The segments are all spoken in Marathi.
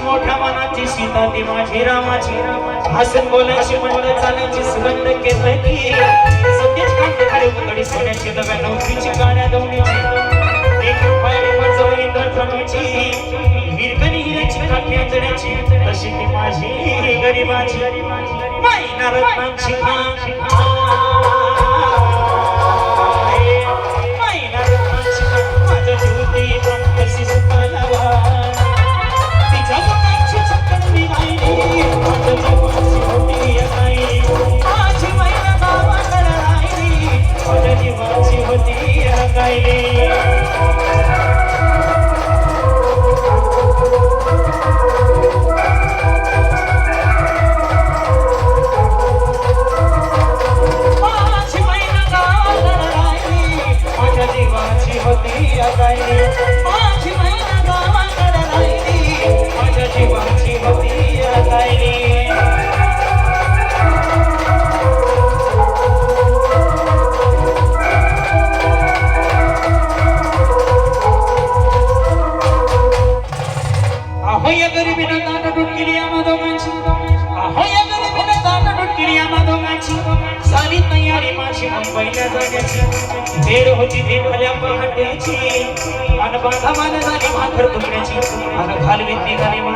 मोठ्या मनाची सीता ती माझी रामाची हसून बोलायची म्हणलं चालायची सुगंध केतकी सत्यच कांतेकडे उकडी सोन्याची दव्या नवतीची गाड्या दवण्याची एक रुपयाने वाजवली दळफणाची हिरकणी हिऱ्याची काठी अंजण्याची तशी ती माझी गरीबाची माईना रत्नांची माईना रत्नांची माझ्या जीवती कशी सुखाला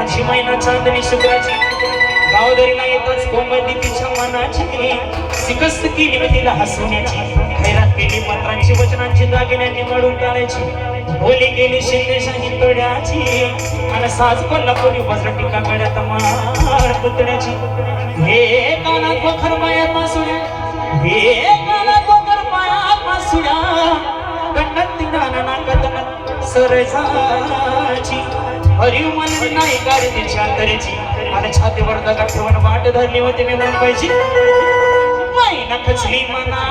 माझी मैना चांदणी शुक्राची गावदरीला येताच कोंबडी तिच्या मनाची सिकस्त केली मी तिला हसवण्याची खैरात केली मंत्रांची वचनांची दागिन्यांनी मळून काढायची बोली केली शिंदेशाही तोड्याची आणि साज कोल्हापुरी वज्र टिका गड्यात मार पुतण्याची हे कानात बखर मायात मासुड्या हे कानात बखर मायात मासुड्या गंडात तिंगाना नाकात सरजाची हरिव मला नाही गाडी तिची अंतरेची आणि छातीवर दगड ठेवून वाट धरली होती मी मुंबईची माईना खचली मना